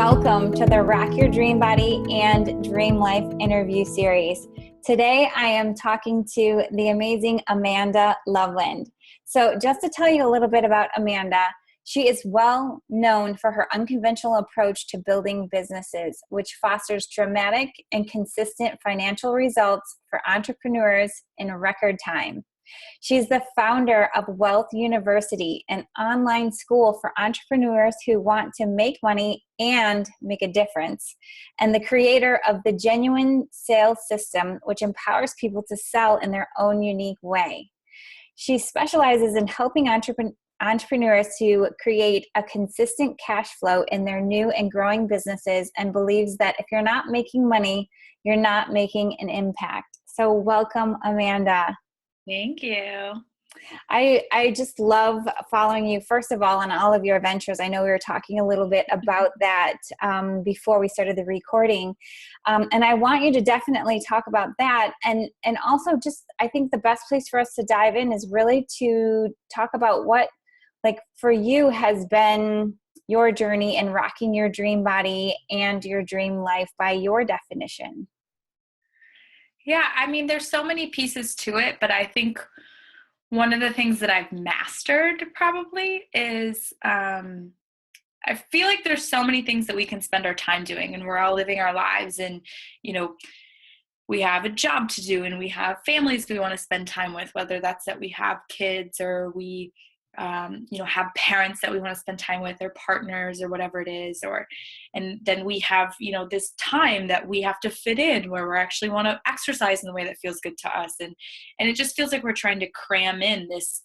welcome to the Rock Your Dream Body and Dream Life interview series. Today I am talking to the amazing Amanda Loveland. So just to tell you a little bit about Amanda, she is well known for her unconventional approach to building businesses, which fosters dramatic and consistent financial results for entrepreneurs in record time. She's the founder of Wealth University, an online school for entrepreneurs who want to make money and make a difference, and the creator of the Genuine Sales System, which empowers people to sell in their own unique way. She specializes in helping entrepreneurs to create a consistent cash flow in their new and growing businesses, and believes that if you're not making money, you're not making an impact. So welcome, Amanda. Thank you. I just love following you, first of all, on all of your ventures. I know we were talking a little bit about that before we started the recording. And I want you to definitely talk about that. And also just, I think the best place for us to dive in is really to talk about what, like, for you has been your journey in rocking your dream body and your dream life by your definition. Yeah, I mean, there's so many pieces to it, but I think one of the things that I've mastered probably is I feel like there's so many things that we can spend our time doing, and we're all living our lives, and, we have a job to do, and we have families we want to spend time with, whether that's that we have kids or we have parents that we want to spend time with, or partners, or whatever it is, and then we have, this time that we have to fit in where we actually want to exercise in the way that feels good to us. And it just feels like we're trying to cram in this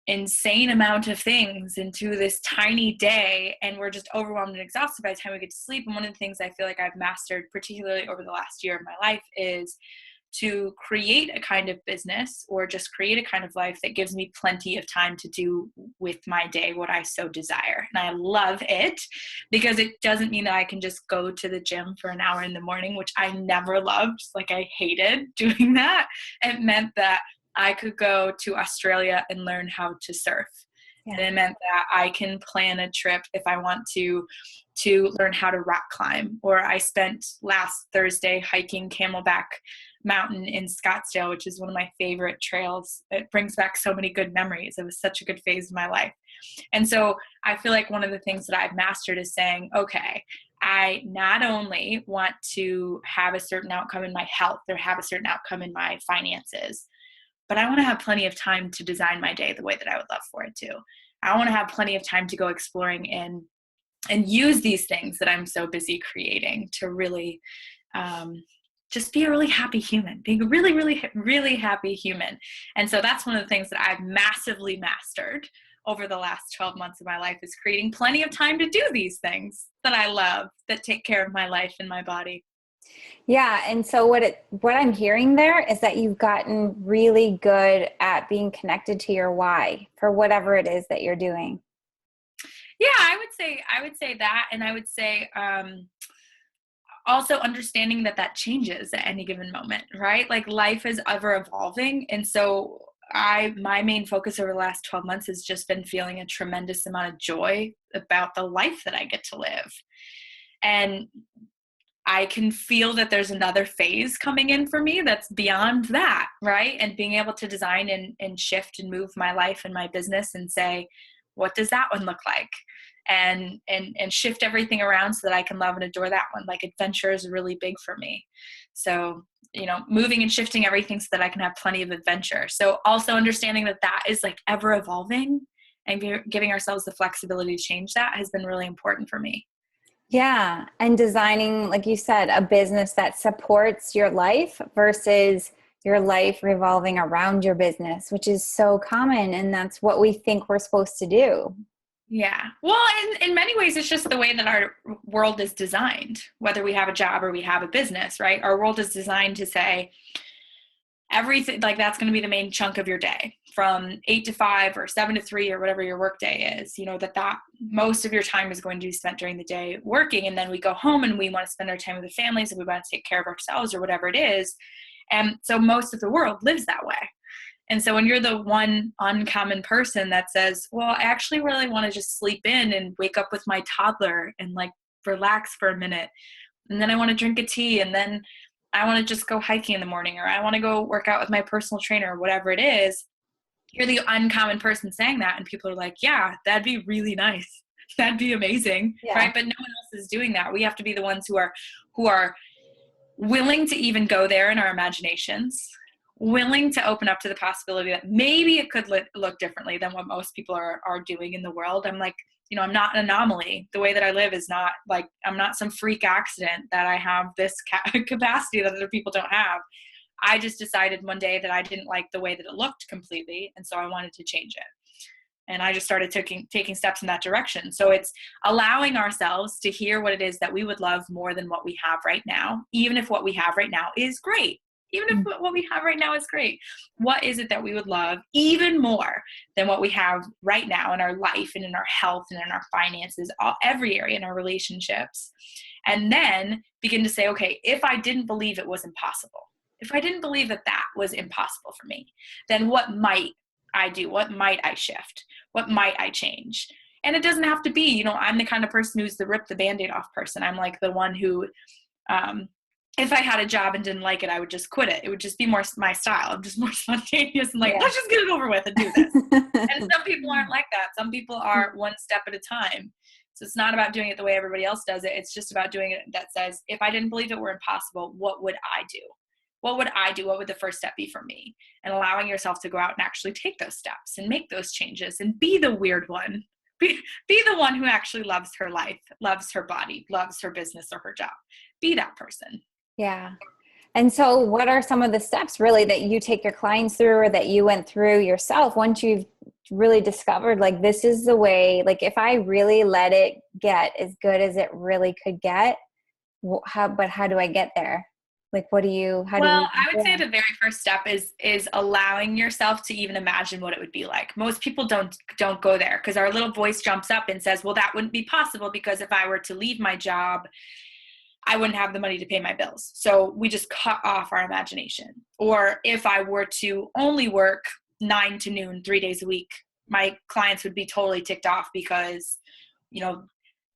insane amount of things into this tiny day, and we're just overwhelmed and exhausted by the time we get to sleep. And one of the things I feel like I've mastered, particularly over the last year of my life, is to create a kind of business or just create a kind of life that gives me plenty of time to do with my day what I so desire. And I love it because it doesn't mean that I can just go to the gym for an hour in the morning, which I never loved. Like, I hated doing that. It meant that I could go to Australia and learn how to surf. Yeah. And it meant that I can plan a trip if I want to learn how to rock climb. Or I spent last Thursday hiking Camelback Mountain in Scottsdale, which is one of my favorite trails. It brings back so many good memories. It was such a good phase of my life. And so I feel like one of the things that I've mastered is saying, okay, I not only want to have a certain outcome in my health or have a certain outcome in my finances, but I want to have plenty of time to design my day the way that I would love for it to. I want to have plenty of time to go exploring and use these things that I'm so busy creating to really just be a really happy human, being a really, really, really happy human. And so that's one of the things that I've massively mastered over the last 12 months of my life, is creating plenty of time to do these things that I love, that take care of my life and my body. Yeah. And so what I'm hearing there is that you've gotten really good at being connected to your why for whatever it is that you're doing. Yeah, I would say that. And I would say, also understanding that changes at any given moment, right? Like, life is ever evolving. And so my main focus over the last 12 months has just been feeling a tremendous amount of joy about the life that I get to live. And I can feel that there's another phase coming in for me that's beyond that, right? And being able to design and shift and move my life and my business and say, what does that one look like? And shift everything around so that I can love and adore that one. Like, adventure is really big for me. So, moving and shifting everything so that I can have plenty of adventure. So also understanding that is like ever evolving, and giving ourselves the flexibility to change that has been really important for me. Yeah. And designing, like you said, a business that supports your life versus your life revolving around your business, which is so common. And that's what we think we're supposed to do. Yeah. Well, in many ways, it's just the way that our world is designed, whether we have a job or we have a business, right? Our world is designed to say everything, like, that's going to be the main chunk of your day, from 8 to 5 or 7 to 3 or whatever your work day is, that most of your time is going to be spent during the day working. And then we go home and we want to spend our time with the families, and we want to take care of ourselves or whatever it is. And so most of the world lives that way. And so when you're the one uncommon person that says, well, I actually really want to just sleep in and wake up with my toddler and, like, relax for a minute. And then I want to drink a tea, and then I want to just go hiking in the morning, or I want to go work out with my personal trainer, or whatever it is. You're the uncommon person saying that, and people are like, yeah, that'd be really nice. That'd be amazing, right? But no one else is doing that. We have to be the ones who are willing to even go there in our imaginations, willing to open up to the possibility that maybe it could look differently than what most people are doing in the world. I'm like, I'm not an anomaly. The way that I live is not like, I'm not some freak accident that I have this capacity that other people don't have. I just decided one day that I didn't like the way that it looked completely. And so I wanted to change it. And I just started taking steps in that direction. So it's allowing ourselves to hear what it is that we would love more than what we have right now, even if what we have right now is great. Even if what we have right now is great. What is it that we would love even more than what we have right now in our life and in our health and in our finances, every area in our relationships? And then begin to say, okay, if I didn't believe it was impossible, if I didn't believe that was impossible for me, then what might I do? What might I shift? What might I change? And it doesn't have to be, I'm the kind of person who's the rip the Band-Aid off person. I'm like the one who, if I had a job and didn't like it, I would just quit it. It would just be more my style. I'm just more spontaneous and like, let's just get it over with and do this. And some people aren't like that. Some people are one step at a time. So it's not about doing it the way everybody else does it. It's just about doing it that says, if I didn't believe it were impossible, what would I do? What would I do? What would the first step be for me? And allowing yourself to go out and actually take those steps and make those changes and be the weird one. Be the one who actually loves her life, loves her body, loves her business or her job. Be that person. Yeah. And so what are some of the steps really that you take your clients through, or that you went through yourself once you've really discovered, like, this is the way, like, if I really let it get as good as it really could get, how do I get there? Like, I would say the very first step is allowing yourself to even imagine what it would be like. Most people don't go there because our little voice jumps up and says, well, that wouldn't be possible because if I were to leave my job, I wouldn't have the money to pay my bills. So we just cut off our imagination. Or if I were to only work 9 to noon, 3 days a week, my clients would be totally ticked off because,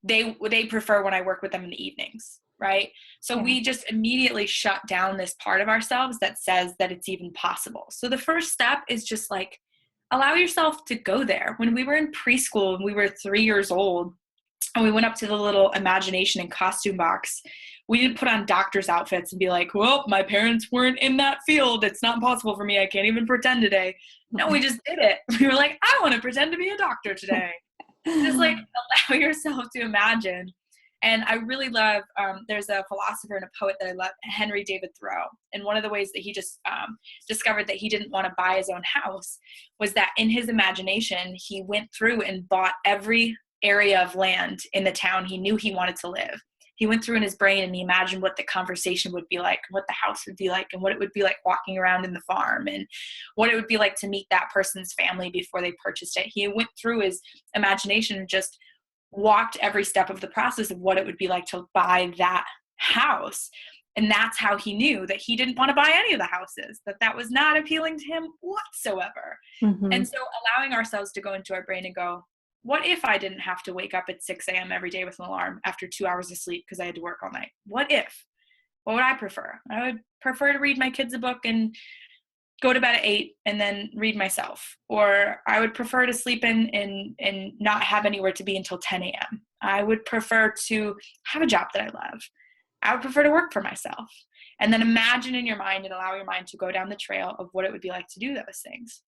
they prefer when I work with them in the evenings. Right? So we just immediately shut down this part of ourselves that says that it's even possible. So the first step is just like, allow yourself to go there. When we were in preschool and we were 3 years old and we went up to the little imagination and costume box, we didn't put on doctor's outfits and be like, well, my parents weren't in that field. It's not possible for me. I can't even pretend today. No, we just did it. We were like, I want to pretend to be a doctor today. Just like allow yourself to imagine. And I really love, there's a philosopher and a poet that I love, Henry David Thoreau. And one of the ways that he just discovered that he didn't want to buy his own house was that in his imagination, he went through and bought every area of land in the town he knew he wanted to live. He went through in his brain and he imagined what the conversation would be like, what the house would be like, and what it would be like walking around in the farm, and what it would be like to meet that person's family before they purchased it. He went through his imagination and just walked every step of the process of what it would be like to buy that house. And that's how he knew that he didn't want to buy any of the houses, that was not appealing to him whatsoever. Mm-hmm. And so allowing ourselves to go into our brain and go, what if I didn't have to wake up at 6 a.m. every day with an alarm after 2 hours of sleep because I had to work all night? What if? What would I prefer? I would prefer to read my kids a book and go to bed at 8 and then read myself. Or I would prefer to sleep in and not have anywhere to be until 10 a.m. I would prefer to have a job that I love. I would prefer to work for myself. And then imagine in your mind and allow your mind to go down the trail of what it would be like to do those things.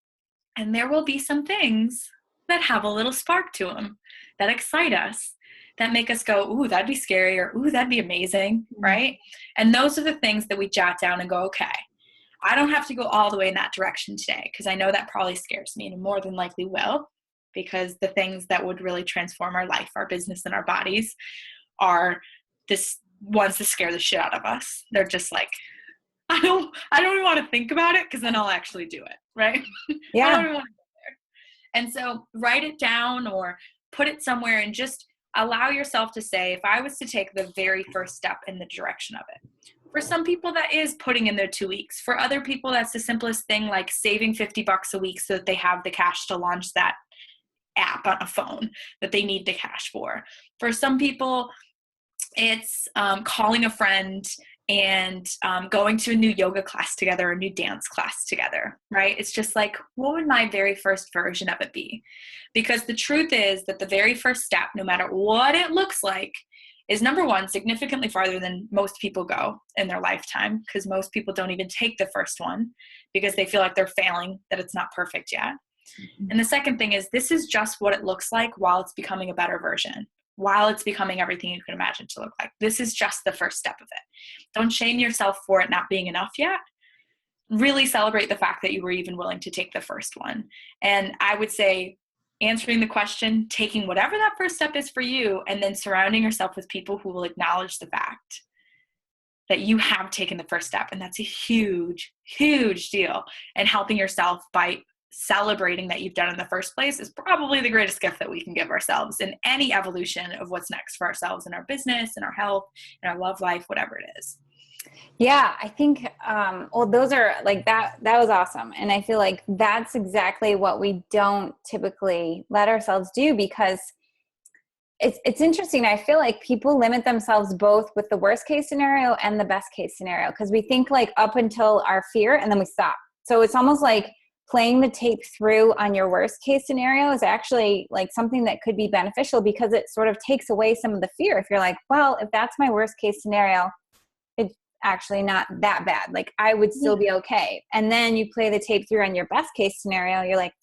And there will be some things that have a little spark to them, that excite us, that make us go, ooh, that'd be scary, or ooh, that'd be amazing, right? And those are the things that we jot down and go, okay, I don't have to go all the way in that direction today, because I know that probably scares me, and more than likely will, because the things that would really transform our life, our business, and our bodies are this ones that scare the shit out of us. They're just like, I don't even want to think about it, because then I'll actually do it, right? Yeah. I don't even want to go there. And so write it down or put it somewhere and just allow yourself to say, if I was to take the very first step in the direction of it. For some people, that is putting in their 2 weeks. For other people, that's the simplest thing, like saving $50 a week so that they have the cash to launch that app on a phone that they need the cash for. For some people, It's calling a friend and going to a new yoga class together, a new dance class together, right? It's just like, what would my very first version of it be? Because the truth is that the very first step, no matter what it looks like, is number one, significantly farther than most people go in their lifetime, because most people don't even take the first one because they feel like they're failing, that it's not perfect yet. And the second thing is, this is just what it looks like while it's becoming a better version, while it's becoming everything you can imagine to look like. This is just the first step of it. Don't shame yourself for it not being enough yet. Really celebrate the fact that you were even willing to take the first one. And I would say, answering the question, taking whatever that first step is for you, and then surrounding yourself with people who will acknowledge the fact that you have taken the first step. And that's a huge, huge deal. And helping yourself by celebrating that you've done in the first place is probably the greatest gift that we can give ourselves in any evolution of what's next for ourselves in our business, in our health, in our love life, whatever it is. Yeah, I think, well, those are like that was awesome. And I feel like that's exactly what we don't typically let ourselves do, because it's interesting. I feel like people limit themselves both with the worst case scenario and the best case scenario, because we think like up until our fear and then we stop. So it's almost like playing the tape through on your worst case scenario is actually like something that could be beneficial, because it sort of takes away some of the fear. If you're like, well, if that's my worst case scenario, it's actually not that bad. Like I would still be okay. And then you play the tape through on your best case scenario. You're like,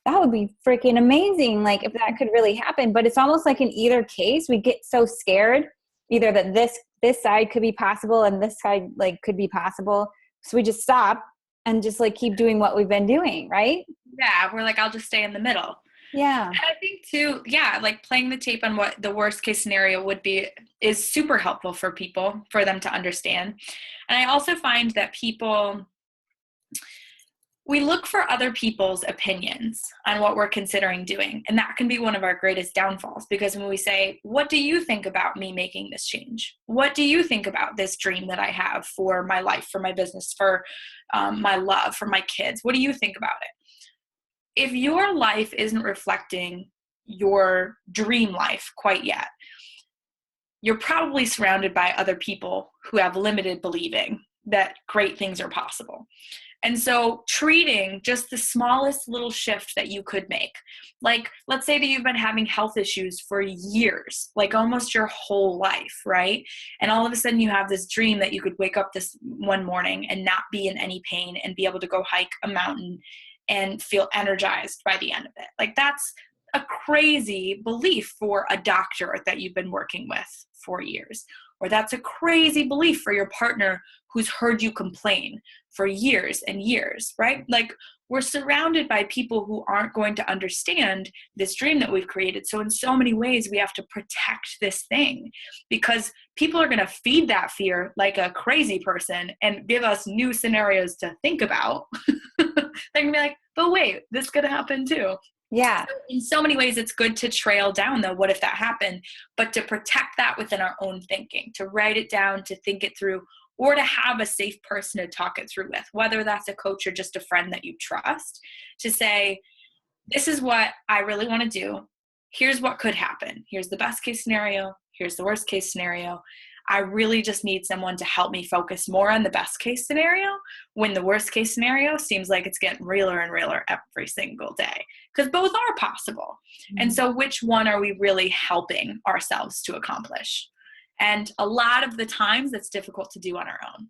that would be freaking amazing. Like if that could really happen. But it's almost like in either case, we get so scared either that this side could be possible and this side like could be possible. So we just stop and just like keep doing what we've been doing. Right. Yeah. We're like, I'll just stay in the middle. Yeah. And I think too, yeah, like playing the tape on what the worst case scenario would be is super helpful for people, for them to understand. And I also find that we look for other people's opinions on what we're considering doing. And that can be one of our greatest downfalls, because when we say, what do you think about me making this change? What do you think about this dream that I have for my life, for my business, for my love, for my kids? What do you think about it? If your life isn't reflecting your dream life quite yet, you're probably surrounded by other people who have limited believing that great things are possible. And so treating just the smallest little shift that you could make, like let's say that you've been having health issues for years, like almost your whole life, right? And all of a sudden you have this dream that you could wake up this one morning and not be in any pain and be able to go hike a mountain and feel energized by the end of it. Like that's a crazy belief for a doctor that you've been working with for years. Or that's a crazy belief for your partner who's heard you complain for years and years, right? Like we're surrounded by people who aren't going to understand this dream that we've created. So in so many ways, we have to protect this thing, because people are going to feed that fear like a crazy person and give us new scenarios to think about. They're going to be like, but wait, this could happen too. Yeah. So in so many ways, it's good to trail down though, what if that happened? But to protect that within our own thinking, to write it down, to think it through, or to have a safe person to talk it through with, whether that's a coach or just a friend that you trust, to say, this is what I really want to do. Here's what could happen. Here's the best case scenario. Here's the worst case scenario. I really just need someone to help me focus more on the best case scenario when the worst case scenario seems like it's getting realer and realer every single day, because both are possible. Mm-hmm. And so which one are we really helping ourselves to accomplish? And a lot of the times it's difficult to do on our own.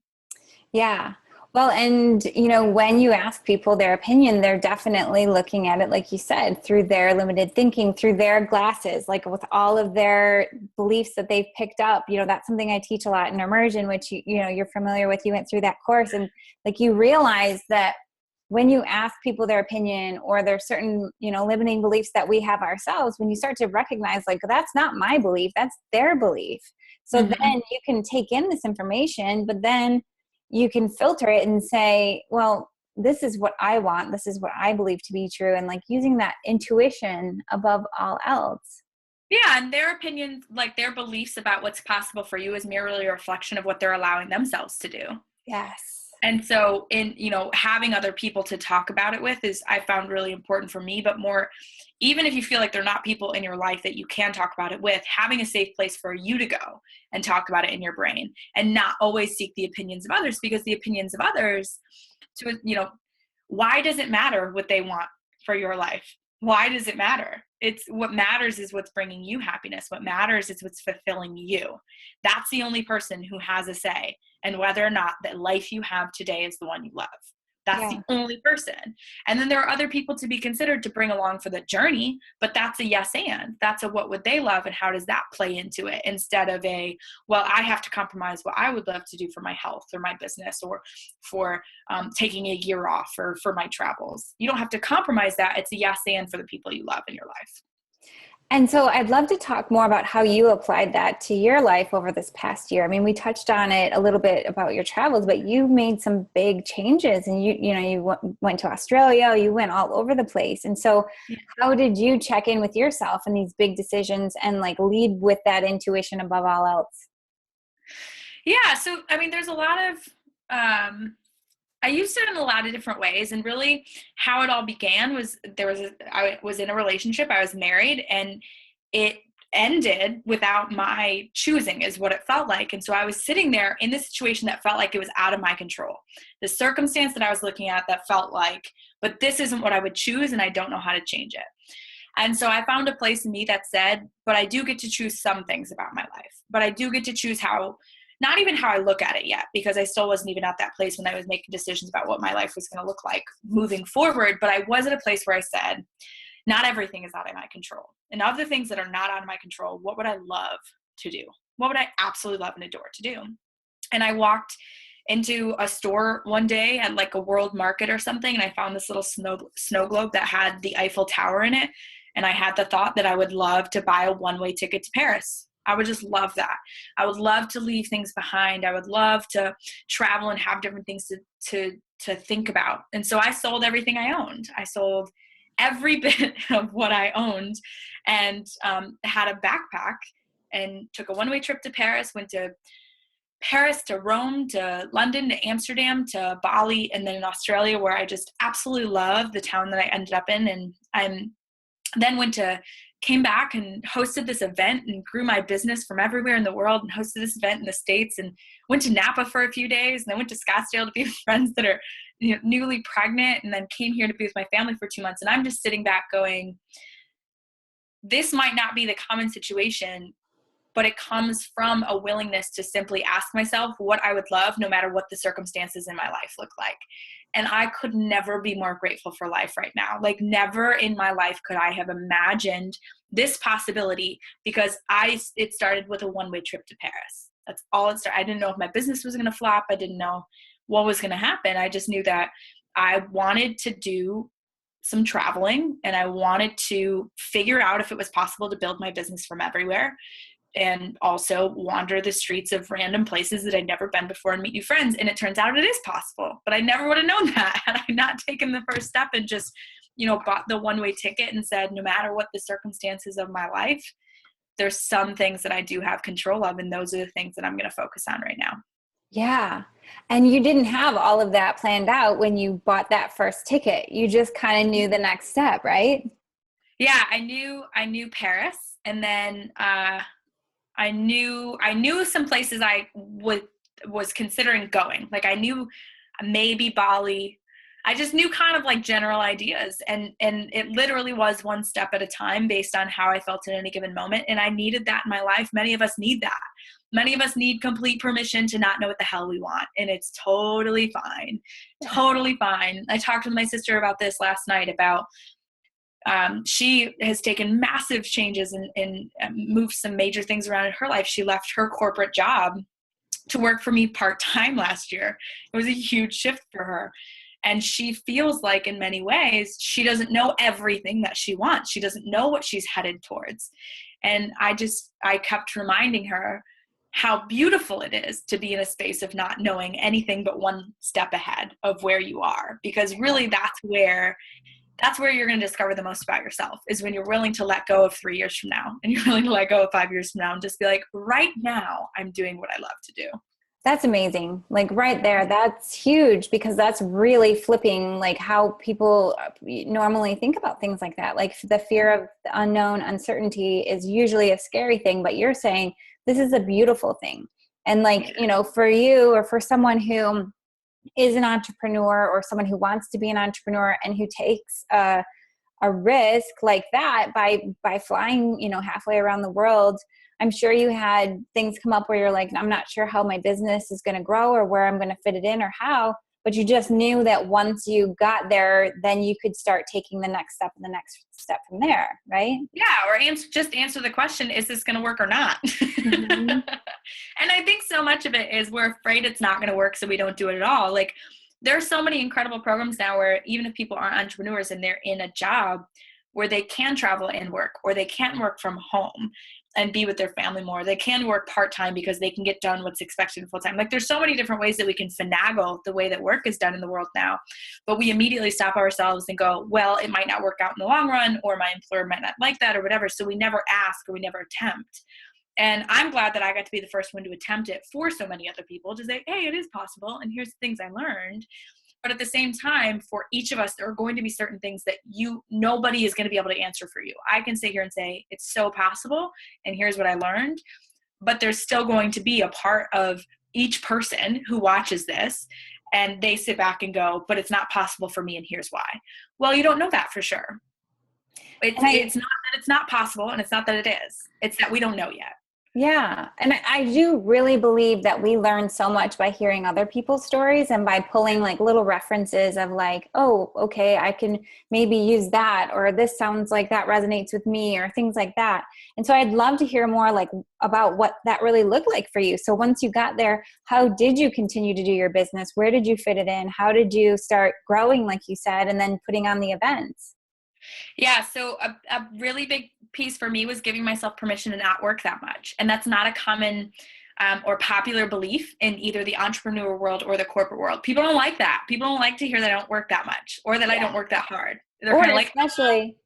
Yeah. Well, and you know, when you ask people their opinion, they're definitely looking at it, like you said, through their limited thinking, through their glasses, like with all of their beliefs that they've picked up. You know, that's something I teach a lot in immersion, which you know, you're familiar with. You went through that course, and like you realize that when you ask people their opinion, or there's certain, you know, limiting beliefs that we have ourselves, when you start to recognize like, that's not my belief, that's their belief. So mm-hmm. then you can take in this information, but then you can filter it and say, well, this is what I want. This is what I believe to be true. And like using that intuition above all else. Yeah. And their opinions, like their beliefs about what's possible for you, is merely a reflection of what they're allowing themselves to do. Yes. And so having other people to talk about it with is, I found, really important for me. But more, even if you feel like they're not people in your life that you can talk about it with, having a safe place for you to go and talk about it in your brain, and not always seek the opinions of others, because the opinions of others, why does it matter what they want for your life? Why does it matter? It's what matters is what's bringing you happiness. What matters is what's fulfilling you. That's the only person who has a say, and whether or not the life you have today is the one you love. That's the Yeah. only person. And then there are other people to be considered to bring along for the journey, but that's a yes and. That's a what would they love and how does that play into it, instead of a, well, I have to compromise what I would love to do for my health or my business, or for taking a year off, or for my travels. You don't have to compromise that. It's a yes and for the people you love in your life. And so I'd love to talk more about how you applied that to your life over this past year. I mean, we touched on it a little bit about your travels, but you made some big changes, and you went to Australia, you went all over the place. And so Yeah. how did you check in with yourself in these big decisions and like lead with that intuition above all else? Yeah. So, I mean, there's a lot of, I used it in a lot of different ways, and really how it all began was I was in a relationship, I was married, and it ended without my choosing, is what it felt like. And so I was sitting there in this situation that felt like it was out of my control. The circumstance that I was looking at that felt like, but this isn't what I would choose, and I don't know how to change it. And so I found a place in me that said, but I do get to choose some things about my life, but I do get to choose how, not even how I look at it yet, because I still wasn't even at that place when I was making decisions about what my life was going to look like moving forward. But I was at a place where I said, not everything is out of my control. And of the things that are not out of my control, what would I love to do? What would I absolutely love and adore to do? And I walked into a store one day at like a world market or something, and I found this little snow globe that had the Eiffel Tower in it. And I had the thought that I would love to buy a one-way ticket to Paris. I would just love that. I would love to leave things behind. I would love to travel and have different things to think about. And so I sold everything I owned. I sold every bit of what I owned, and had a backpack and took a one-way trip to Paris, went to Paris to Rome to London to Amsterdam to Bali, and then in Australia, where I just absolutely love the town that I ended up in. And then came back and hosted this event and grew my business from everywhere in the world, and hosted this event in the States, and went to Napa for a few days, and then went to Scottsdale to be with friends that are newly pregnant, and then came here to be with my family for 2 months. And I'm just sitting back going, this might not be the common situation, but it comes from a willingness to simply ask myself what I would love, no matter what the circumstances in my life look like. And I could never be more grateful for life right now. Like, never in my life could I have imagined this possibility, because it started with a one-way trip to Paris. That's all it started. I didn't know if my business was going to flop. I didn't know what was going to happen. I just knew that I wanted to do some traveling, and I wanted to figure out if it was possible to build my business from everywhere, and also wander the streets of random places that I'd never been before and meet new friends. And it turns out it is possible, but I never would have known that had I not taken the first step and just, bought the one-way ticket and said, no matter what the circumstances of my life, there's some things that I do have control of, and those are the things that I'm going to focus on right now. Yeah. And you didn't have all of that planned out when you bought that first ticket. You just kind of knew the next step, right? Yeah, I knew Paris, and then I knew some places I was considering going. Like, I knew maybe Bali. I just knew kind of like general ideas, and it literally was one step at a time based on how I felt at any given moment. And I needed that in my life. Many of us need that. Many of us need complete permission to not know what the hell we want. And it's totally fine. Totally fine. I talked with my sister about this last night about, she has taken massive changes and moved some major things around in her life. She left her corporate job to work for me part-time last year. It was a huge shift for her. And she feels like, in many ways, she doesn't know everything that she wants. She doesn't know what she's headed towards. And I kept reminding her how beautiful it is to be in a space of not knowing anything but one step ahead of where you are. Because really that's where you're going to discover the most about yourself, is when you're willing to let go of 3 years from now, and you're willing to let go of 5 years from now, and just be like, right now I'm doing what I love to do. That's amazing. Like right there, that's huge because that's really flipping like how people normally think about things like that. Like the fear of the unknown, uncertainty is usually a scary thing, but you're saying this is a beautiful thing. And like, Yeah. you know, for you or for someone who is an entrepreneur or someone who wants to be an entrepreneur and who takes a risk like that by flying, you know, halfway around the world, I'm sure you had things come up where you're like, I'm not sure how my business is going to grow or where I'm going to fit it in or how, but you just knew that once you got there, then you could start taking the next step and the next step from there, right? Yeah, or just answer the question, is this going to work or not? Mm-hmm. And I think so much of it is we're afraid it's not going to work, so we don't do it at all. Like, there are so many incredible programs now where even if people aren't entrepreneurs and they're in a job where they can travel and work, or they can work from home and be with their family more, they can work part-time because they can get done what's expected full-time. Like, there's so many different ways that we can finagle the way that work is done in the world now, but we immediately stop ourselves and go, well, it might not work out in the long run, or my employer might not like that, or whatever. So we never ask, or we never attempt. And I'm glad that I got to be the first one to attempt it for so many other people, to say, hey, it is possible, and here's the things I learned. But at the same time, for each of us, there are going to be certain things that nobody is going to be able to answer for you. I can sit here and say, it's so possible, and here's what I learned. But there's still going to be a part of each person who watches this, and they sit back and go, but it's not possible for me, and here's why. Well, you don't know that for sure. It's not that it's not possible, and it's not that it is. It's that we don't know yet. Yeah. And I do really believe that we learn so much by hearing other people's stories and by pulling like little references of like, oh, okay, I can maybe use that, or this sounds like that resonates with me, or things like that. And so I'd love to hear more like about what that really looked like for you. So once you got there, how did you continue to do your business? Where did you fit it in? How did you start growing, like you said, and then putting on the events? Yeah, so a really big piece for me was giving myself permission to not work that much. And that's not a common or popular belief in either the entrepreneur world or the corporate world. People don't like that. People don't like to hear that I don't work that much, or that I Yeah. don't work that hard. They're Or kind of like, especially,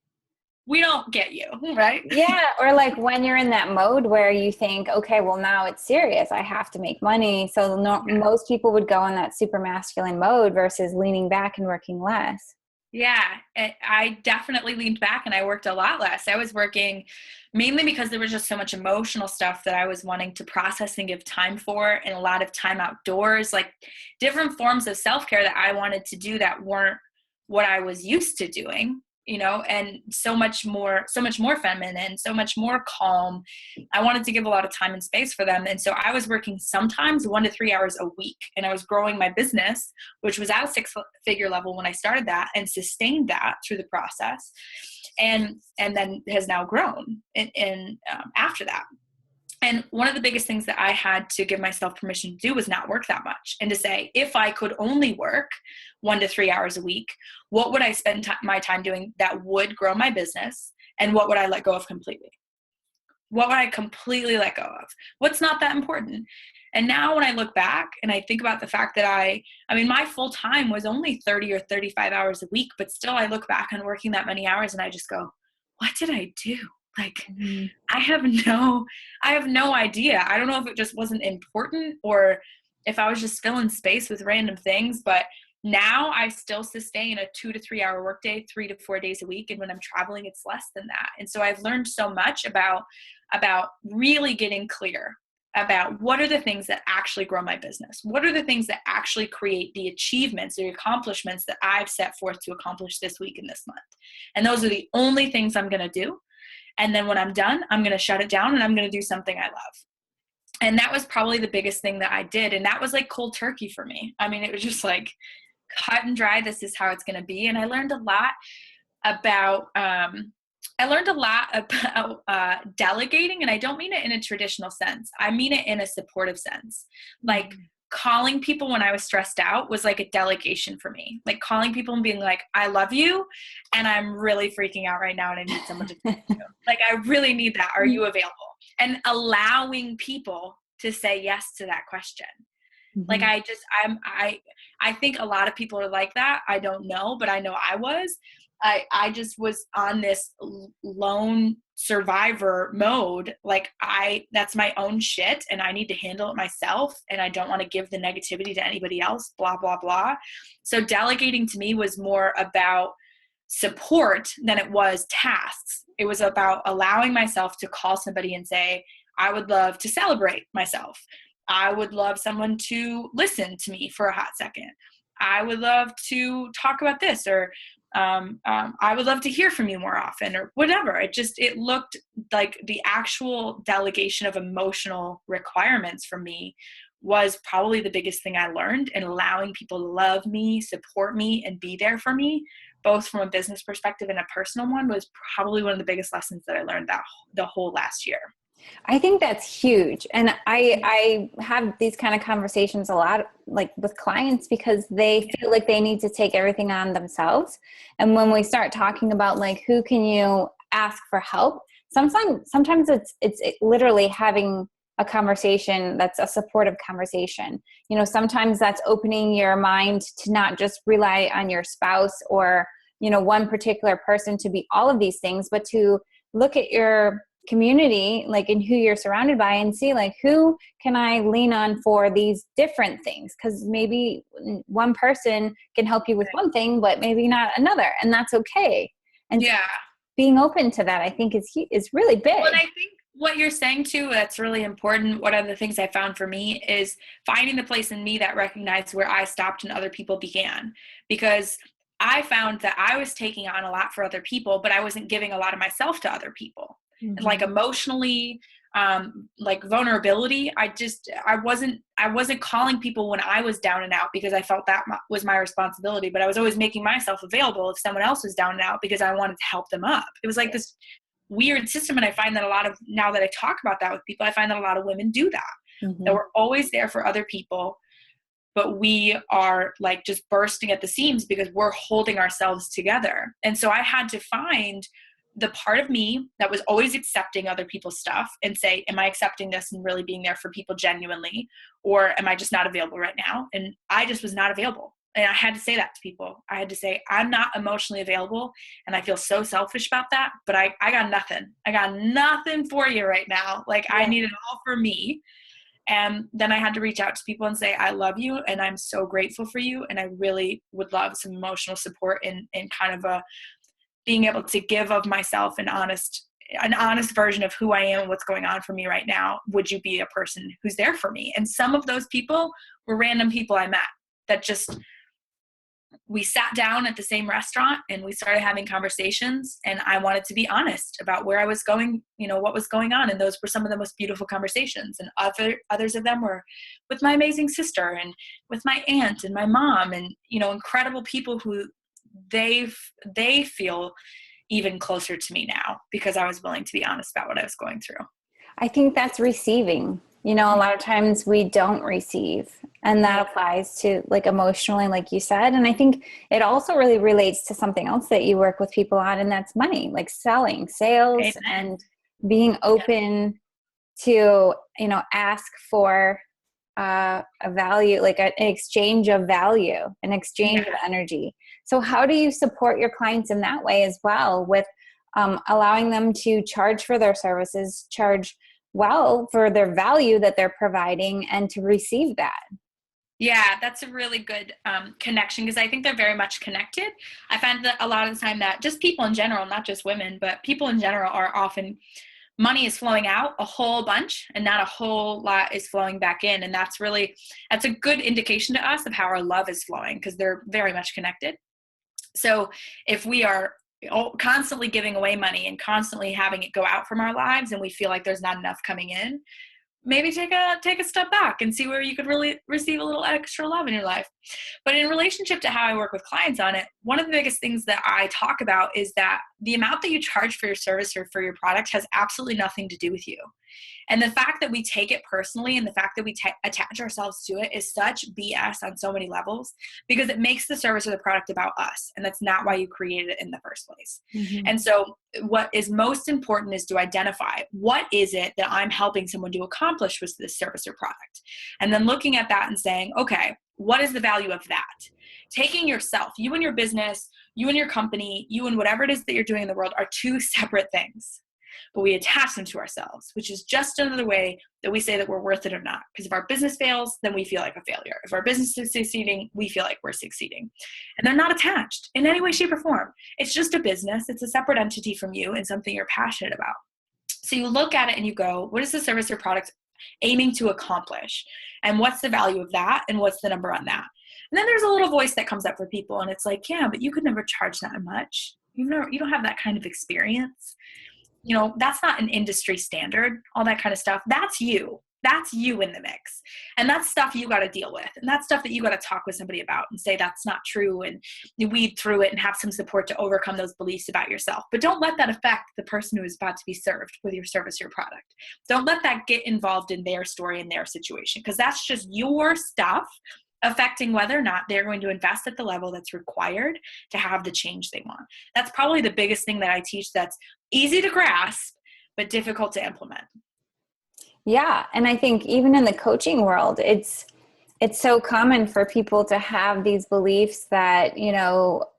we don't get you, right? yeah, or like when you're in that mode where you think, okay, well now it's serious. I have to make money. So most people would go in that super masculine mode versus leaning back and working less. Yeah, I definitely leaned back and I worked a lot less. I was working mainly because there was just so much emotional stuff that I was wanting to process and give time for, and a lot of time outdoors, like different forms of self-care that I wanted to do that weren't what I was used to doing, and so much more feminine, so much more calm. I wanted to give a lot of time and space for them. And so I was working sometimes 1 to 3 hours a week, and I was growing my business, which was at a 6-figure level when I started that, and sustained that through the process. And then has now grown in after that. And one of the biggest things that I had to give myself permission to do was not work that much, and to say, if I could only work 1 to 3 hours a week, what would I spend my time doing that would grow my business? And what would I let go of completely? What would I completely let go of? What's not that important? And now when I look back and I think about the fact that I mean, my full time was only 30 or 35 hours a week, but still I look back on working that many hours and I just go, what did I do? Like, Mhm. I have no idea. I don't know if it just wasn't important, or if I was just filling space with random things, but now I still sustain a 2 to 3 hour workday, 3 to 4 days a week. And when I'm traveling, it's less than that. And so I've learned so much about really getting clear about what are the things that actually grow my business. What are the things that actually create the achievements or the accomplishments that I've set forth to accomplish this week and this month. And those are the only things I'm going to do. And then when I'm done, I'm going to shut it down and I'm going to do something I love. And that was probably the biggest thing that I did. And that was like cold turkey for me. I mean, it was just like cut and dry. This is how it's going to be. And I learned a lot about, delegating. And I don't mean it in a traditional sense. I mean it in a supportive sense. Like, calling people when I was stressed out was like a delegation for me. Like, calling people and being like, I love you, and I'm really freaking out right now, and I need someone to talk to. Like, I really need that. Are you available? And allowing people to say yes to that question. Like, I think a lot of people are like that. I don't know, but I know I was. I just was on this lone survivor mode. Like that's my own shit and I need to handle it myself. And I don't want to give the negativity to anybody else, blah, blah, blah. So delegating to me was more about support than it was tasks. It was about allowing myself to call somebody and say, I would love to celebrate myself. I would love someone to listen to me for a hot second. I would love to talk about this, or I would love to hear from you more often, or whatever. It looked like the actual delegation of emotional requirements for me was probably the biggest thing I learned, and allowing people to love me, support me, and be there for me, both from a business perspective and a personal one, was probably one of the biggest lessons that I learned the whole last year. I think that's huge. And I have these kind of conversations a lot, like with clients, because they feel like they need to take everything on themselves. And when we start talking about like, who can you ask for help? Sometimes it's literally having a conversation that's a supportive conversation. You know, sometimes that's opening your mind to not just rely on your spouse or, you know, one particular person to be all of these things, but to look at your community, like in who you're surrounded by, and see like, who can I lean on for these different things? Because maybe one person can help you with one thing, but maybe not another, and that's okay. And yeah, being open to that, I think is really big. Well, I think what you're saying too, that's really important. One of the things I found for me is finding the place in me that recognized where I stopped and other people began, because I found that I was taking on a lot for other people, but I wasn't giving a lot of myself to other people. And like emotionally, like vulnerability, I wasn't calling people when I was down and out, because I felt that was my responsibility, but I was always making myself available if someone else was down and out, because I wanted to help them up. It was like this weird system. And I find that now that I talk about that with people, I find that a lot of women do that, that we're always there for other people, but we are like just bursting at the seams because we're holding ourselves together. And so I had to find the part of me that was always accepting other people's stuff and say, am I accepting this and really being there for people genuinely? Or am I just not available right now? And I just was not available. And I had to say that to people. I had to say, I'm not emotionally available. And I feel so selfish about that, but I got nothing. I got nothing for you right now. Like I need it all for me. And then I had to reach out to people and say, I love you and I'm so grateful for you. And I really would love some emotional support in kind of a being able to give of myself an honest version of who I am and what's going on for me right now. Would you be a person who's there for me? And some of those people were random people I met that just, we sat down at the same restaurant and we started having conversations, and I wanted to be honest about where I was going, you know, what was going on. And those were some of the most beautiful conversations. And others of them were with my amazing sister and with my aunt and my mom, and, you know, incredible people who they feel even closer to me now because I was willing to be honest about what I was going through. I think that's receiving. You know, a lot of times we don't receive, and that applies to like emotionally, like you said. And I think it also really relates to something else that you work with people on, and that's money, like sales, Amen. And being open to, you know, ask for a value, like an exchange of value, an exchange of energy. So how do you support your clients in that way as well, with allowing them to charge for their services, charge well for their value that they're providing, and to receive that? Yeah, that's a really good connection, because I think they're very much connected. I find that a lot of the time that just people in general, not just women, but people in general are often, money is flowing out a whole bunch and not a whole lot is flowing back in. And that's a good indication to us of how our love is flowing, because they're very much connected. So if we are constantly giving away money and constantly having it go out from our lives, and we feel like there's not enough coming in, maybe take a step back and see where you could really receive a little extra love in your life. But in relationship to how I work with clients on it, one of the biggest things that I talk about is that the amount that you charge for your service or for your product has absolutely nothing to do with you. And the fact that we take it personally, and the fact that we attach ourselves to it, is such BS on so many levels, because it makes the service or the product about us. And that's not why you created it in the first place. And so what is most important is to identify, what is it that I'm helping someone to accomplish with this service or product? And then looking at that and saying, okay, what is the value of that? Taking yourself, you and your business, You and your company, you and whatever it is that you're doing in the world are two separate things. But we attach them to ourselves, which is just another way that we say that we're worth it or not. Because if our business fails, then we feel like a failure. If our business is succeeding, we feel like we're succeeding. And they're not attached in any way, shape, or form. It's just a business. It's a separate entity from you and something you're passionate about. So you look at it and you go, what is the service or product aiming to accomplish? And what's the value of that? And what's the number on that? And then there's a little voice that comes up for people. And it's like, yeah, but you could never charge that much. You don't have that kind of experience. That's not an industry standard, all that kind of stuff. That's you. That's you in the mix. And that's stuff you got to deal with. And that's stuff that you got to talk with somebody about and say that's not true, and you weed through it and have some support to overcome those beliefs about yourself. But don't let that affect the person who is about to be served with your service or your product. Don't let that get involved in their story and their situation, because that's just your stuff affecting whether or not they're going to invest at the level that's required to have the change they want. That's probably the biggest thing that I teach that's easy to grasp, but difficult to implement. Yeah. And I think even in the coaching world, it's so common for people to have these beliefs that,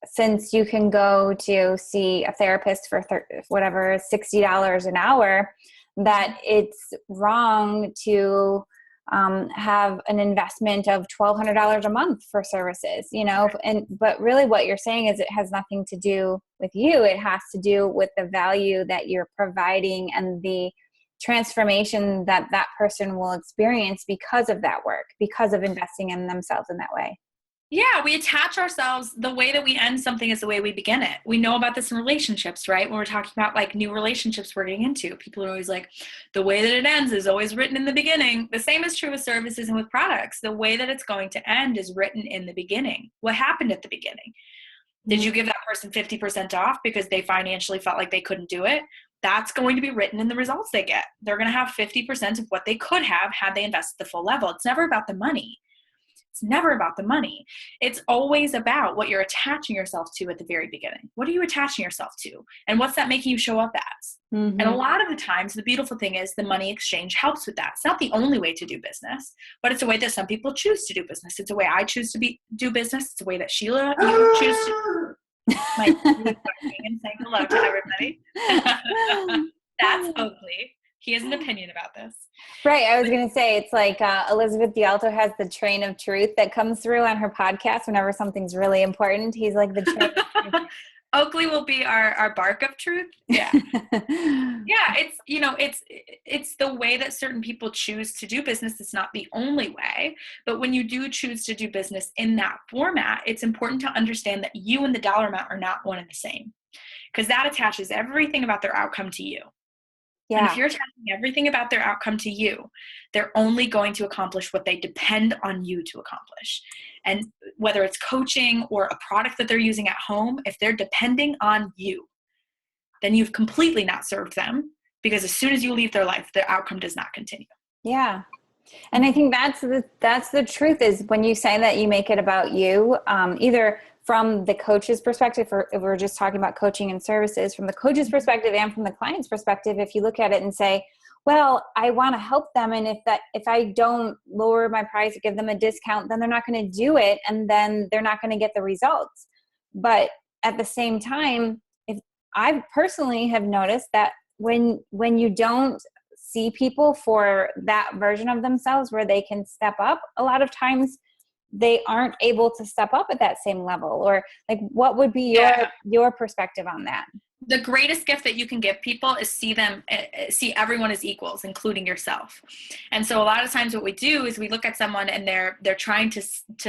since you can go to see a therapist for $60 an hour, that it's wrong to have an investment of $1,200 a month for services, but really what you're saying is it has nothing to do with you. It has to do with the value that you're providing and the transformation that person will experience because of that work, because of investing in themselves in that way. Yeah, we attach ourselves. The way that we end something is the way we begin it. We know about this in relationships, right? When we're talking about like new relationships we're getting into, people are always like, the way that it ends is always written in the beginning. The same is true with services and with products. The way that it's going to end is written in the beginning. What happened at the beginning? Did you give that person 50% off because they financially felt like they couldn't do it? That's going to be written in the results they get. They're going to have 50% of what they could have had they invested the full level. It's never about the money. It's never about the money. It's always about what you're attaching yourself to at the very beginning. What are you attaching yourself to? And what's that making you show up as? Mm-hmm. And a lot of the times, the beautiful thing is the money exchange helps with that. It's not the only way to do business, but it's a way that some people choose to do business. It's a way I choose to do business. It's a way that Sheila, you choose to. My and saying hello to everybody. That's Oakley. He has an opinion about this. Right. I was going to say, it's like Elizabeth D'Alto has the train of truth that comes through on her podcast whenever something's really important. He's like the train of truth. Oakley will be our bark of truth. Yeah. Yeah. It's the way that certain people choose to do business. It's not the only way, but when you do choose to do business in that format, it's important to understand that you and the dollar amount are not one and the same, because that attaches everything about their outcome to you. Yeah. And if you're attaching everything about their outcome to you, they're only going to accomplish what they depend on you to accomplish. And whether it's coaching or a product that they're using at home, if they're depending on you, then you've completely not served them, because as soon as you leave their life, their outcome does not continue. Yeah. And I think that's the truth, is when you say that you make it about you, either from the coach's perspective, or if we're just talking about coaching and services, from the coach's perspective and from the client's perspective, if you look at it and say, well, I want to help them, and if I don't lower my price, give them a discount, then they're not going to do it, and then they're not going to get the results. But at the same time, if I personally have noticed that when you don't see people for that version of themselves where they can step up, a lot of times they aren't able to step up at that same level. Or like, what would be your perspective on that? The greatest gift that you can give people is see everyone as equals, including yourself. And so a lot of times what we do is we look at someone and they're trying to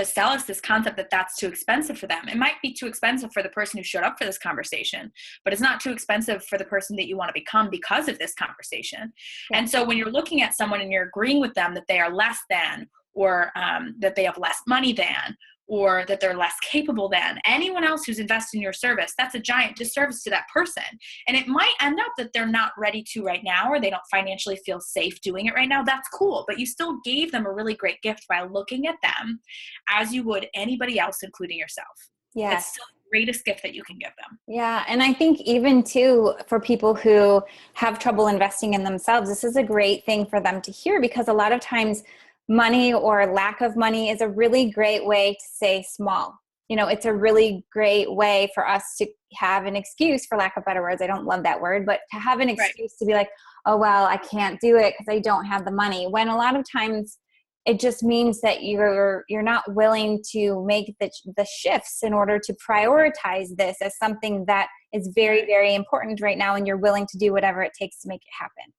sell us this concept that that's too expensive for them. It might be too expensive for the person who showed up for this conversation, but it's not too expensive for the person that you want to become because of this conversation. Yeah. And so when you're looking at someone and you're agreeing with them that they are less than, or that they have less money than, or that they're less capable than anyone else who's invested in your service, that's a giant disservice to that person. And it might end up that they're not ready to right now, or they don't financially feel safe doing it right now. That's cool. But you still gave them a really great gift by looking at them as you would anybody else, including yourself. Yeah. It's still the greatest gift that you can give them. Yeah. And I think even too, for people who have trouble investing in themselves, this is a great thing for them to hear, because a lot of times money or lack of money is a really great way to say small. it's a really great way for us to have an excuse, for lack of better words. I don't love that word, but to have an excuse to be like, oh, well, I can't do it because I don't have the money. When a lot of times it just means that you're not willing to make the shifts in order to prioritize this as something that is very, very important right now. And you're willing to do whatever it takes to make it happen.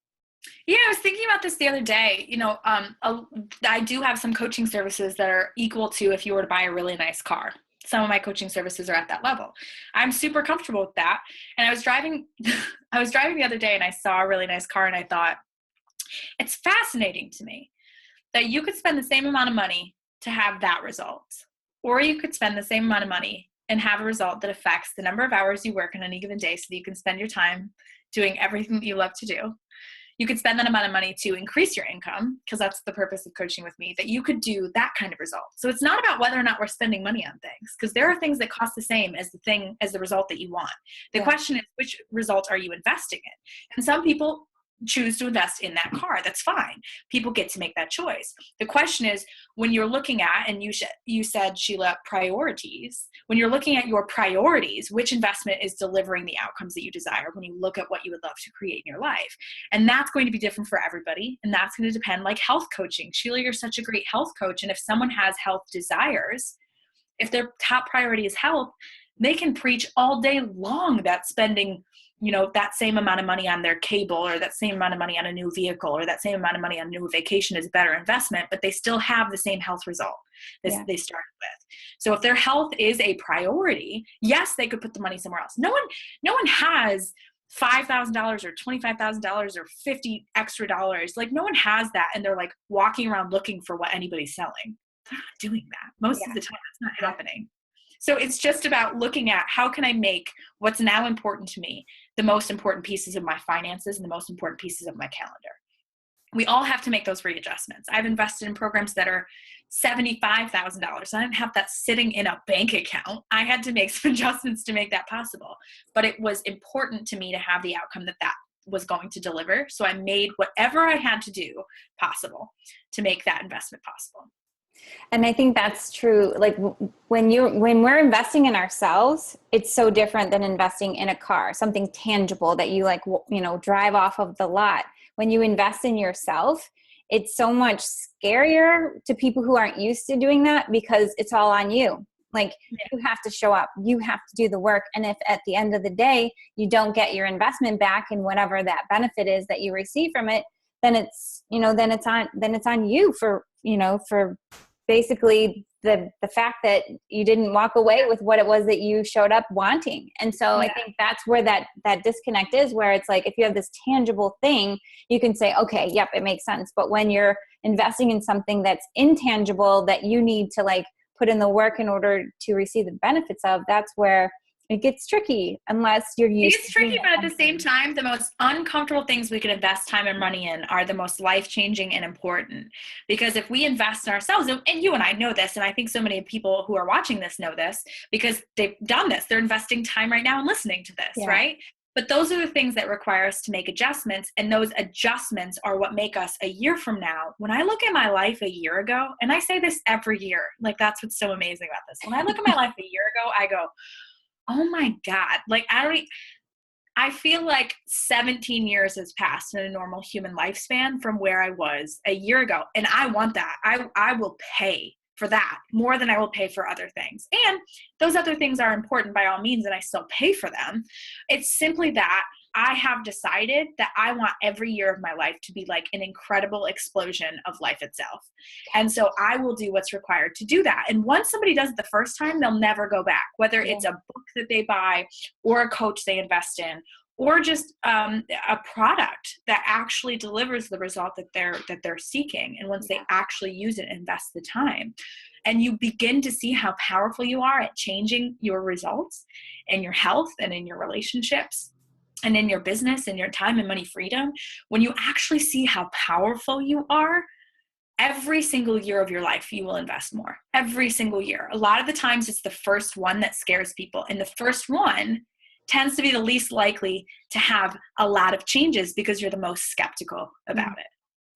Yeah, I was thinking about this the other day. I do have some coaching services that are equal to if you were to buy a really nice car. Some of my coaching services are at that level. I'm super comfortable with that. And I was driving the other day and I saw a really nice car and I thought, it's fascinating to me that you could spend the same amount of money to have that result, or you could spend the same amount of money and have a result that affects the number of hours you work in any given day so that you can spend your time doing everything that you love to do. You could spend that amount of money to increase your income, because that's the purpose of coaching with me, that you could do that kind of result. So it's not about whether or not we're spending money on things, because there are things that cost the same as the result that you want. The question is, which result are you investing in? And some people choose to invest in that car. That's fine. People get to make that choice. The question is, when you're looking at, and you said, Sheila, priorities, when you're looking at your priorities, which investment is delivering the outcomes that you desire when you look at what you would love to create in your life? And that's going to be different for everybody. And that's going to depend, like health coaching. Sheila, you're such a great health coach. And if someone has health desires, if their top priority is health, they can preach all day long that spending that same amount of money on their cable, or that same amount of money on a new vehicle, or that same amount of money on a new vacation is a better investment, but they still have the same health result that they started with. So if their health is a priority, yes, they could put the money somewhere else. No one has $5,000 or $25,000 or 50 extra dollars. Like, no one has that. And they're like walking around looking for what anybody's selling. They're not doing that. Most of the time, it's not happening. So it's just about looking at, how can I make what's now important to me the most important pieces of my finances and the most important pieces of my calendar. We all have to make those readjustments. I've invested in programs that are $75,000. I didn't have that sitting in a bank account. I had to make some adjustments to make that possible. But it was important to me to have the outcome that was going to deliver. So I made whatever I had to do possible to make that investment possible. And I think that's true. Like, when we're investing in ourselves, it's so different than investing in a car, something tangible that you drive off of the lot. When you invest in yourself, it's so much scarier to people who aren't used to doing that, because it's all on you. Like, you have to show up, you have to do the work. And if at the end of the day, you don't get your investment back and whatever that benefit is that you receive from it, then it's on you for basically the fact that you didn't walk away with what it was that you showed up wanting. And so I think that's where that disconnect is, where it's like, if you have this tangible thing, you can say, okay, yep, it makes sense. But when you're investing in something that's intangible, that you need to like put in the work in order to receive the benefits of, that's where it gets tricky, unless you're used to it. It's tricky, but at the same time, the most uncomfortable things we can invest time and money in are the most life-changing and important. Because if we invest in ourselves, and you and I know this, and I think so many people who are watching this know this, because they've done this. They're investing time right now and listening to this, right? But those are the things that require us to make adjustments. And those adjustments are what make us, a year from now, when I look at my life a year ago, and I say this every year, like, that's what's so amazing about this. When I look at my life a year ago, I go, oh my God, like, I feel like 17 years has passed in a normal human lifespan from where I was a year ago. And I want that. I will pay for that more than I will pay for other things. And those other things are important by all means, and I still pay for them. It's simply that I have decided that I want every year of my life to be like an incredible explosion of life itself. And so I will do what's required to do that. And once somebody does it the first time, they'll never go back, whether it's a book that they buy, or a coach they invest in, or just a product that actually delivers the result that they're seeking. And once they actually use it and invest the time, and you begin to see how powerful you are at changing your results in your health and in your relationships and in your business and your time and money freedom, when you actually see how powerful you are, every single year of your life, you will invest more. Every single year. A lot of the times it's the first one that scares people. And the first one tends to be the least likely to have a lot of changes, because you're the most skeptical about it.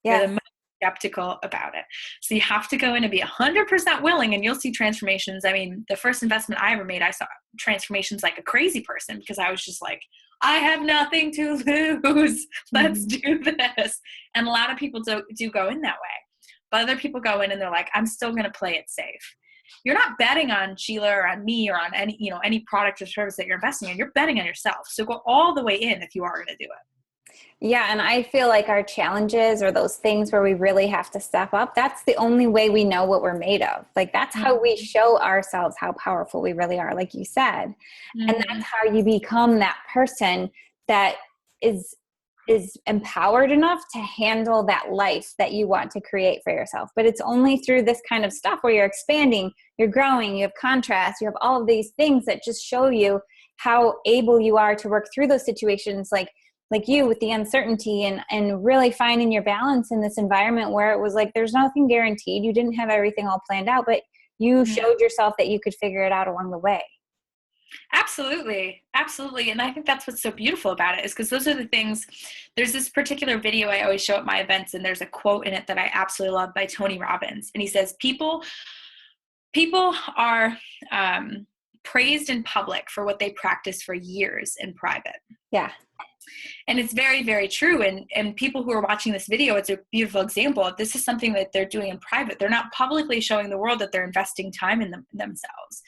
You're the most skeptical about it. So you have to go in and be 100% willing, and you'll see transformations. I mean, the first investment I ever made, I saw transformations like a crazy person, because I was just like, I have nothing to lose. Let's do this. And a lot of people do go in that way. But other people go in and they're like, I'm still going to play it safe. You're not betting on Sheila or on me or on any product or service that you're investing in. You're betting on yourself. So go all the way in if you are going to do it. Yeah. And I feel like our challenges, or those things where we really have to step up, that's the only way we know what we're made of. Like, that's how we show ourselves how powerful we really are, like you said. And that's how you become that person that is empowered enough to handle that life that you want to create for yourself. But it's only through this kind of stuff where you're expanding, you're growing, you have contrast, you have all of these things that just show you how able you are to work through those situations, like you with the uncertainty, and really finding your balance in this environment where it was like, there's nothing guaranteed. You didn't have everything all planned out, but you showed yourself that you could figure it out along the way. Absolutely. Absolutely. And I think that's what's so beautiful about it, is because those are the things. There's this particular video I always show at my events, and there's a quote in it that I absolutely love by Tony Robbins. And he says, people are praised in public for what they practice for years in private. Yeah. And it's very, very true. And people who are watching this video, it's a beautiful example. This is something that they're doing in private. They're not publicly showing the world that they're investing time in themselves.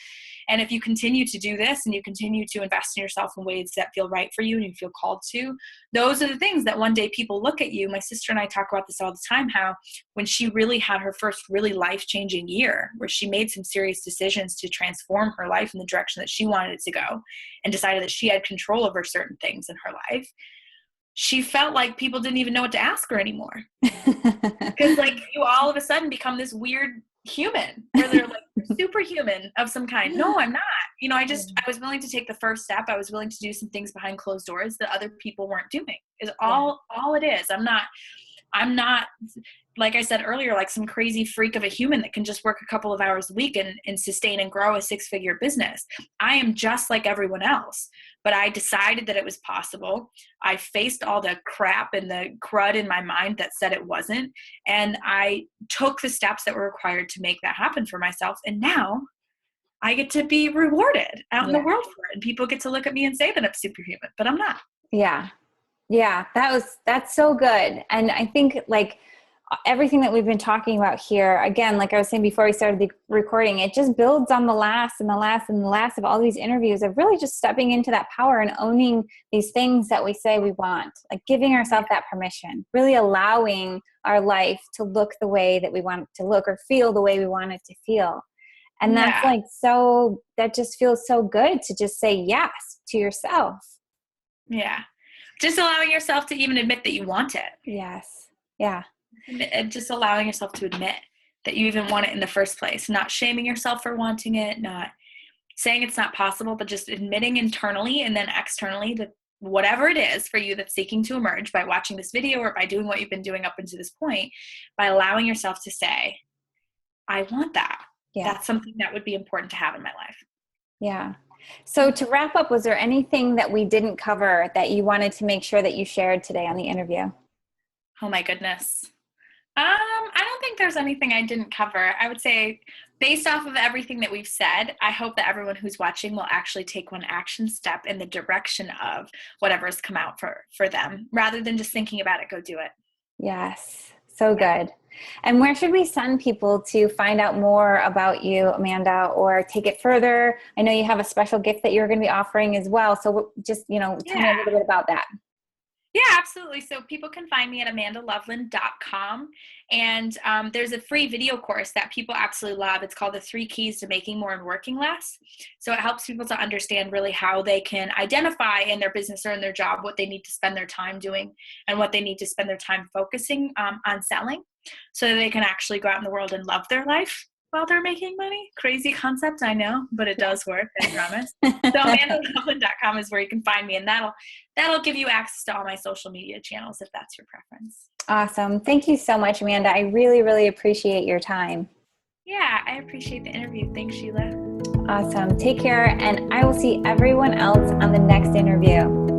And if you continue to do this, and you continue to invest in yourself in ways that feel right for you and you feel called to, those are the things that one day people look at you. My sister and I talk about this all the time, how when she really had her first really life-changing year, where she made some serious decisions to transform her life in the direction that she wanted it to go, and decided that she had control over certain things in her life, she felt like people didn't even know what to ask her anymore. Because like, you all of a sudden become this weird human where they're like superhuman of some kind. No, I'm not. I was willing to take the first step. I was willing to do some things behind closed doors that other people weren't doing, is all it is. I'm not, like I said earlier, like some crazy freak of a human that can just work a couple of hours a week and sustain and grow a 6-figure business. I am just like everyone else, but I decided that it was possible. I faced all the crap and the crud in my mind that said it wasn't. And I took the steps that were required to make that happen for myself. And now I get to be rewarded out in the world for it. And people get to look at me and say that I'm superhuman, but I'm not. Yeah. Yeah. That's so good. And I think like everything that we've been talking about here, again, like I was saying before we started the recording, it just builds on the last and the last and the last of all these interviews of really just stepping into that power and owning these things that we say we want, like giving ourselves that permission, really allowing our life to look the way that we want it to look, or feel the way we want it to feel. And that's that just feels so good to just say yes to yourself. Yeah. Just allowing yourself to even admit that you want it. Yes. Yeah. And just allowing yourself to admit that you even want it in the first place, not shaming yourself for wanting it, not saying it's not possible, but just admitting internally and then externally that whatever it is for you that's seeking to emerge by watching this video or by doing what you've been doing up until this point, by allowing yourself to say, I want that. Yeah. That's something that would be important to have in my life. Yeah. So to wrap up, was there anything that we didn't cover that you wanted to make sure that you shared today on the interview? Oh my goodness. I don't think there's anything I didn't cover. I would say based off of everything that we've said, I hope that everyone who's watching will actually take one action step in the direction of whatever's come out for them, rather than just thinking about it, go do it. Yes. So good. And where should we send people to find out more about you, Amanda, or take it further? I know you have a special gift that you're going to be offering as well. So just, tell me a little bit about that. Yeah, absolutely. So people can find me at amandaloveland.com. And there's a free video course that people absolutely love. It's called The 3 Keys to Making More and Working Less. So it helps people to understand really how they can identify in their business or in their job what they need to spend their time doing and what they need to spend their time focusing on selling, so that they can actually go out in the world and love their life while they're making money. Crazy concept, I know, but it does work, I promise. So amandaloveland.com is where you can find me, and that'll give you access to all my social media channels if that's your preference. Awesome. Thank you so much, Amanda. I really, really appreciate your time. Yeah, I appreciate the interview. Thanks, Sheila. Awesome. Take care, and I will see everyone else on the next interview.